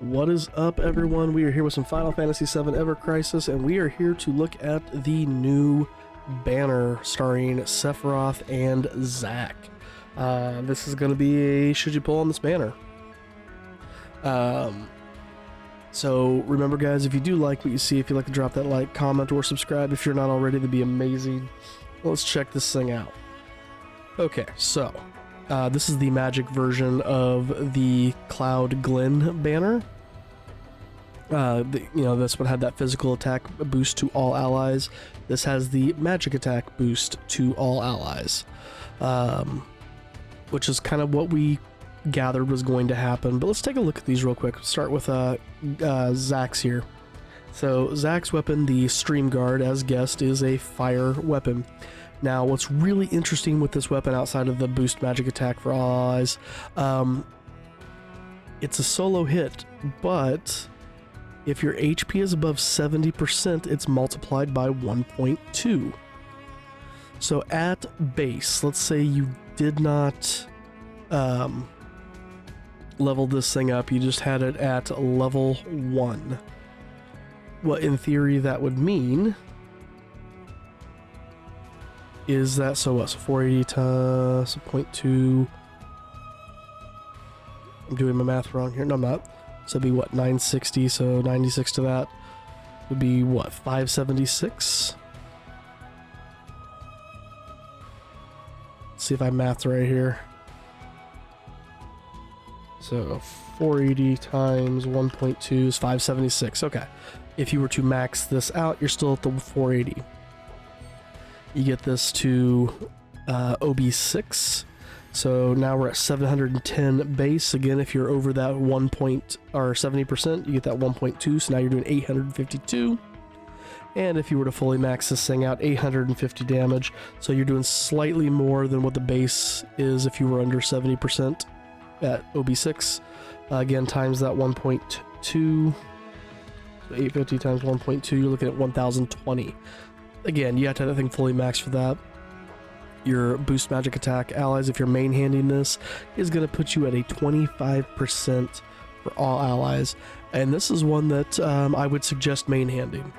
What is up, everyone? We are here with some Final Fantasy VII Ever Crisis, and we are here to look at the new banner starring Sephiroth and Zack. This is going to be a should you pull on this banner. So remember, guys, if you do like what you see, if you'd like to drop that like, comment, or subscribe if you're not already, that'd be amazing. Let's check this thing out. Okay, so this is the magic version of the Cloud Glen banner. This one had that physical attack boost to all allies. This has the magic attack boost to all allies, which is kind of what we gathered was going to happen. But let's take a look at these real quick. Start with Zack's here. So Zack's weapon, the Stream Guard, as guessed, is a fire weapon. Now, what's really interesting with this weapon outside of the boost magic attack for all allies, it's a solo hit, but if your HP is above 70%, it's multiplied by 1.2. So at base, let's say you did not level this thing up, you just had it at level 1. What in theory that would mean is that, so what, so 480 times 0.2, I'm doing my math wrong here, no I'm not, so it'd be what, 960, so 96 to that would be what, 576? Let's see if I mathed right here. So 480 times 1.2 is 576, okay. If you were to max this out, you're still at the 480. You get this to OB6, so now we're at 710 base. Again, if you're over that 70%, you get that 1.2, so now you're doing 852. And if you were to fully max this thing out, 850 damage, so you're doing slightly more than what the base is if you were under 70% at OB6. Again, times that 1.2, so 850 times 1.2, you're looking at 1020. Again, you have to have that thing fully maxed for that. Your boost magic attack allies, if you're main handing this, is going to put you at a 25% for all allies. And this is one that I would suggest main handing.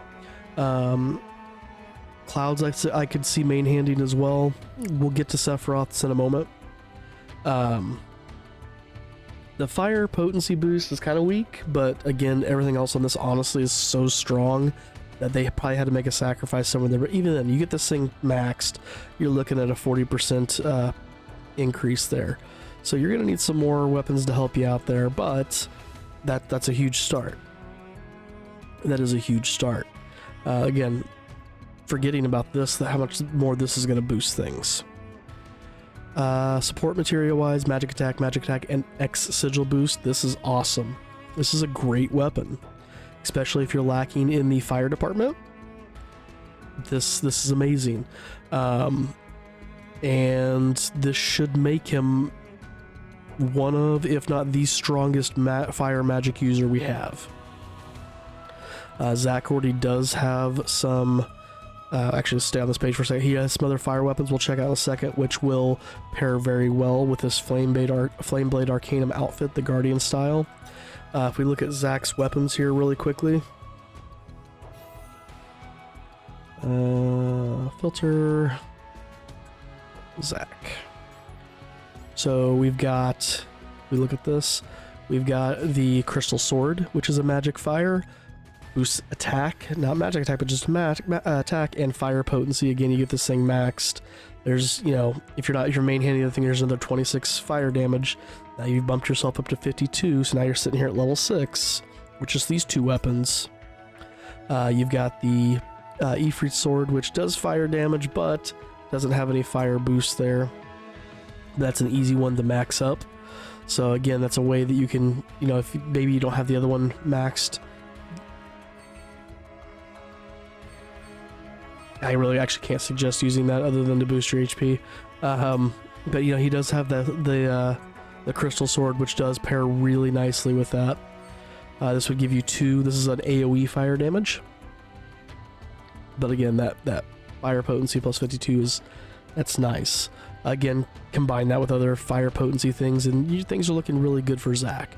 Clouds, I could see main handing as well. We'll get to Sephiroth's in a moment. The fire potency boost is kind of weak, but again, everything else on this honestly is so strong that they probably had to make a sacrifice somewhere there. But even then, you get this thing maxed, you're looking at a 40% increase there. So you're going to need some more weapons to help you out there, but that's a huge start. That is a huge start. Again, forgetting about this, how much more this is going to boost things. Support material-wise, magic attack, and X sigil boost. This is awesome. This is a great weapon, especially if you're lacking in the fire department. This is amazing, and this should make him one of, if not the strongest fire magic user we have. Zack already does have some. Actually, stay on this page for a second. He has some other fire weapons we'll check out in a second, which will pair very well with this Flameblade Arcanum outfit, the Guardian style. If we look at Zack's weapons here really quickly. Filter Zack. So we've got, we look at this, we've got the Crystal Sword, which is a magic fire. Boosts attack, not magic attack, but just attack and fire potency. Again, you get this thing maxed. There's, if you're main handing the thing, there's another 26 fire damage. Now you've bumped yourself up to 52, so now you're sitting here at level 6, which is these two weapons. You've got the Ifrit Sword, which does fire damage, but doesn't have any fire boost there. That's an easy one to max up. So again, that's a way that you can, if maybe you don't have the other one maxed, I really actually can't suggest using that other than to boost your HP. But he does have the Crystal Sword, which does pair really nicely with that. This would give you 2. This is an AoE fire damage. But again, that fire potency plus 52 that's nice. Again, combine that with other fire potency things, and things are looking really good for Zack.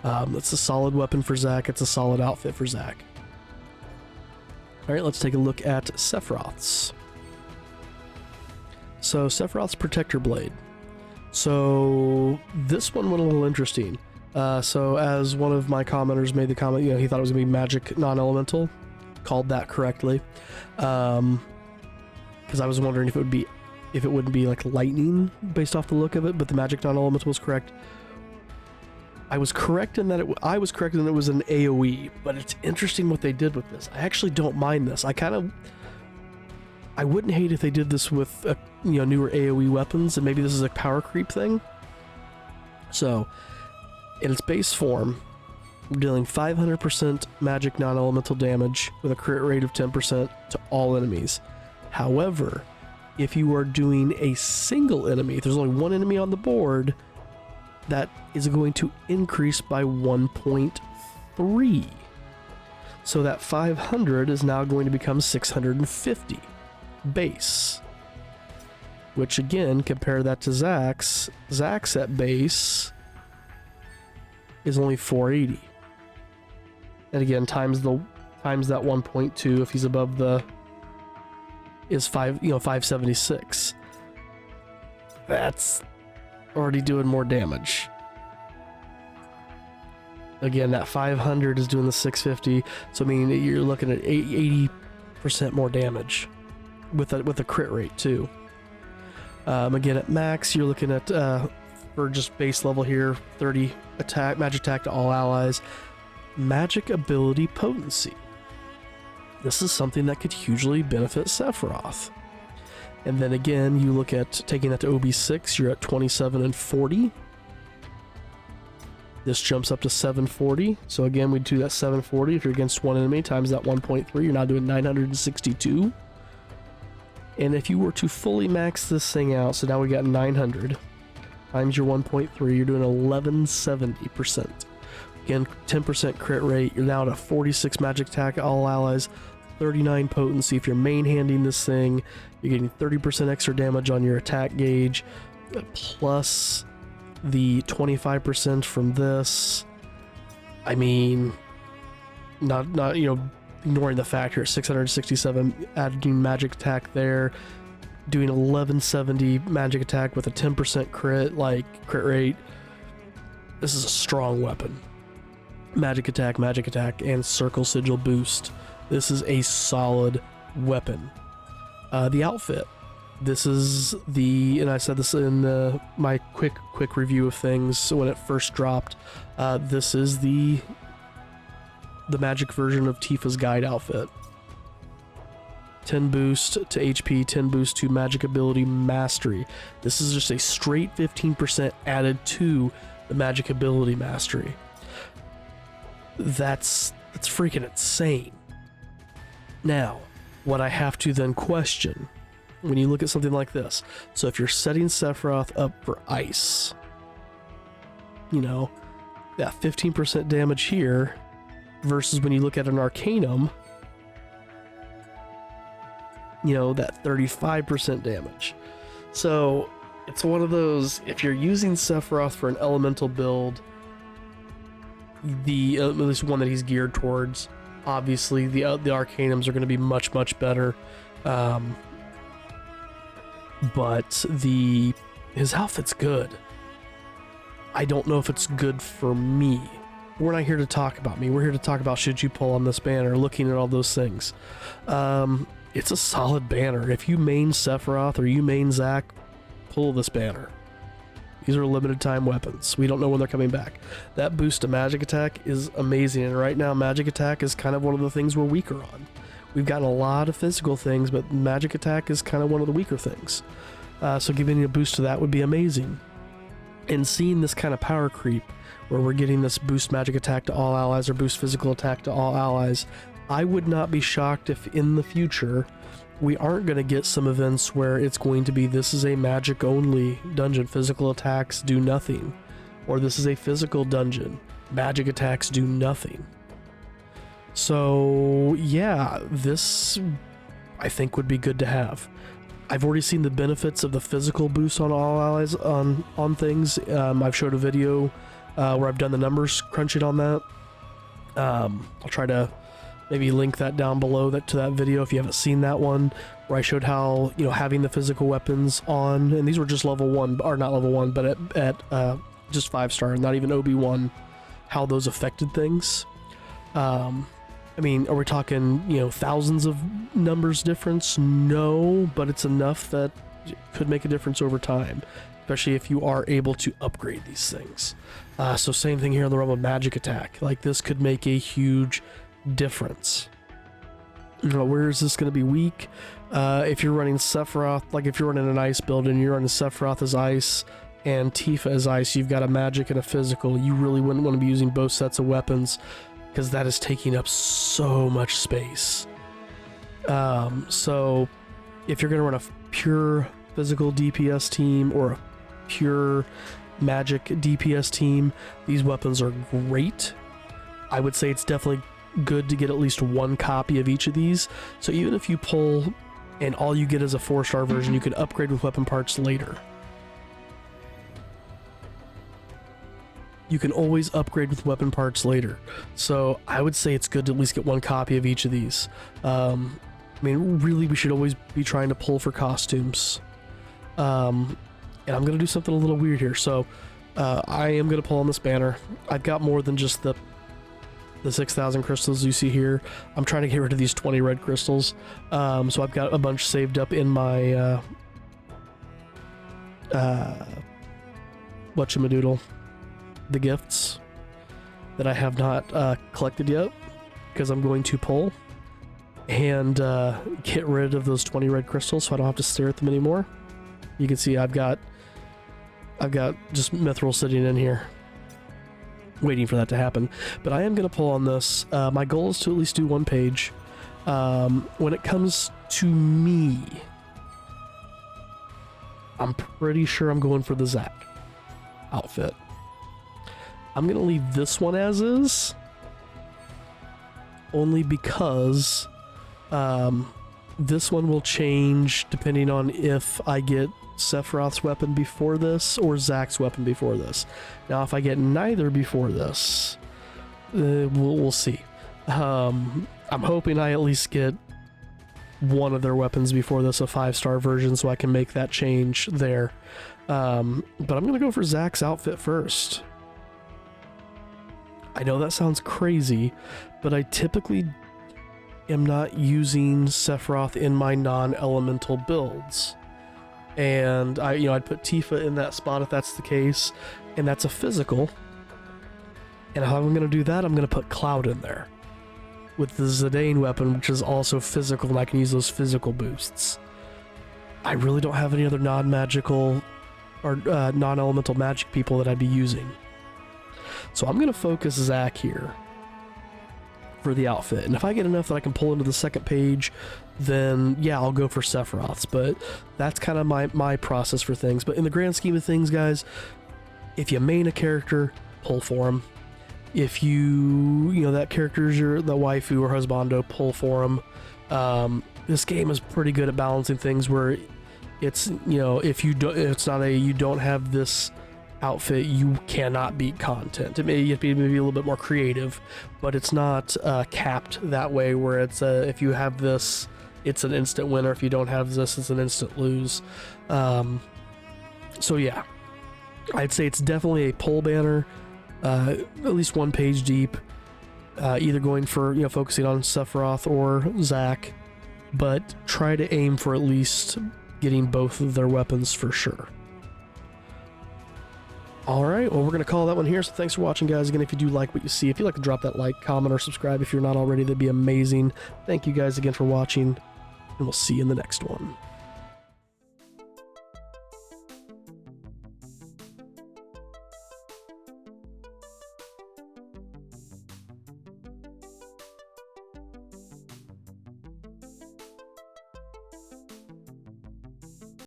It's a solid weapon for Zack. It's a solid outfit for Zack. Alright, let's take a look at Sephiroth's. So, Sephiroth's Protector Blade. So, this one went a little interesting. So, as one of my commenters made the comment, you know, he thought it was going to be magic non-elemental. Called that correctly. Because I was wondering if it wouldn't be like lightning based off the look of it, but the magic non-elemental was correct. I was correct in that it was an AoE, but it's interesting what they did with this. I actually don't mind this. I wouldn't hate if they did this with newer AoE weapons, and maybe this is a power creep thing. So, in its base form, we're dealing 500% magic non-elemental damage with a crit rate of 10% to all enemies. However, if you are doing a single enemy, if there's only one enemy on the board, that is going to increase by 1.3. So that 500 is now going to become 650 base. Which again, compare that to Zack's. Zack's at base is only 480. And again, times that 1.2 if he's above the is 576. That's already doing more damage. Again, that 500 is doing the 650, so I mean you're looking at 80% more damage with a crit rate too. Again, at max, you're looking at for just base level here, 30 attack, magic attack to all allies, magic ability potency. This is something that could hugely benefit Sephiroth. And then again, you look at taking that to OB6, you're at 27 and 40. This jumps up to 740. So again, we do that 740. If you're against one enemy times that 1.3, you're now doing 962. And if you were to fully max this thing out, so now we got 900 times your 1.3, you're doing 1170%. Again, 10% crit rate. You're now at a 46 magic attack, all allies, 39 potency. If you're main handing this thing, you're getting 30% extra damage on your attack gauge, plus the 25% from this. I mean, not ignoring the fact here, 667 adding magic attack there, doing 1170 magic attack with a 10% crit rate. This is a strong weapon. Magic attack, and circle sigil boost. This is a solid weapon. The outfit. This is and I said this in my quick review of things when it first dropped. This is the magic version of Tifa's guide outfit. 10 boost to HP, 10 boost to magic ability mastery. This is just a straight 15% added to the magic ability mastery. That's freaking insane. Now, what I have to then question when you look at something like this, so if you're setting Sephiroth up for ice, that 15% damage here versus when you look at an Arcanum, that 35% damage. So it's one of those, if you're using Sephiroth for an elemental build, at least one that he's geared towards, obviously the Arcanums are going to be much better, but his outfit's good. I don't know if it's good for me. We're not here to talk about me. We're here to talk about should you pull on this banner, looking at all those things. It's a solid banner. If you main Sephiroth or you main Zack, pull this banner. These are limited time weapons. We don't know when they're coming back. That boost to magic attack is amazing, and right now magic attack is kind of one of the things we're weaker on. We've gotten a lot of physical things, but magic attack is kind of one of the weaker things. So giving a boost to that would be amazing. And seeing this kind of power creep, where we're getting this boost magic attack to all allies or boost physical attack to all allies, I would not be shocked if in the future we aren't going to get some events where it's going to be this is a magic only dungeon, physical attacks do nothing, or this is a physical dungeon, magic attacks do nothing. So yeah, this I think would be good to have. I've already seen the benefits of the physical boost on all allies on things. I've showed a video where I've done the numbers crunching on that. I'll try to maybe link that down below to that video if you haven't seen that one, where I showed how, you know, having the physical weapons on, and these were just level 1, or not level 1, but at just 5-star, not even OB1, how those affected things. I mean, are we talking, you know, thousands of numbers difference? No, but it's enough that it could make a difference over time, especially if you are able to upgrade these things. So same thing here in the realm of magic attack. Like, this could make a huge difference. You know, where is this going to be weak? If you're running Sephiroth, like if you're running an ice build and you're running Sephiroth as ice and Tifa as ice, you've got a magic and a physical, you really wouldn't want to be using both sets of weapons, because that is taking up so much space. So if you're going to run a pure physical DPS team or a pure magic DPS team, these weapons are great. I would say it's definitely good to get at least one copy of each of these. So even if you pull and all you get is a 4-star version, you can upgrade with weapon parts later. You can always upgrade with weapon parts later. So I would say it's good to at least get one copy of each of these. I mean, really, we should always be trying to pull for costumes. And I'm going to do something a little weird here. So I am going to pull on this banner. I've got more than just the 6,000 crystals you see here. I'm trying to get rid of these 20 red crystals. So I've got a bunch saved up in my whatchamadoodle, the gifts that I have not collected yet, because I'm going to pull and get rid of those 20 red crystals so I don't have to stare at them anymore. You can see I've got just mithril sitting in here waiting for that to happen, but I am going to pull on this. My goal is to at least do one page. When it comes to me, I'm pretty sure I'm going for the Zack outfit. I'm going to leave this one as is, only because this one will change depending on if I get Sephiroth's weapon before this or Zack's weapon before this. Now, if I get neither before this, we'll see. I'm hoping I at least get one of their weapons before this, a 5-star version, so I can make that change there. But I'm going to go for Zack's outfit first. I know that sounds crazy, but I typically am not using Sephiroth in my non-elemental builds. And I'd put Tifa in that spot if that's the case, and that's a physical. And how I'm going to do that, I'm going to put Cloud in there with the Zidane weapon, which is also physical, and I can use those physical boosts. I really don't have any other non-magical or non-elemental magic people that I'd be using. So I'm going to focus Zack here for the outfit, and if I get enough that I can pull into the second page, then yeah, I'll go for Sephiroth's. But that's kind of my process for things. But in the grand scheme of things, guys, if you main a character, pull for him. If that character is the waifu or husbando, pull for him. This game is pretty good at balancing things where it's, if you don't have this outfit, you cannot beat content. It may be maybe a little bit more creative, but it's not capped that way where it's if you have this, it's an instant winner. If you don't have this, it's an instant lose. So yeah, I'd say it's definitely a pull banner, at least one page deep, either going for focusing on Sephiroth or Zack, but try to aim for at least getting both of their weapons for sure. Alright, well, we're going to call that one here, so thanks for watching, guys. Again, if you do like what you see, if you'd like to drop that like, comment, or subscribe if you're not already, that'd be amazing. Thank you guys again for watching, and we'll see you in the next one.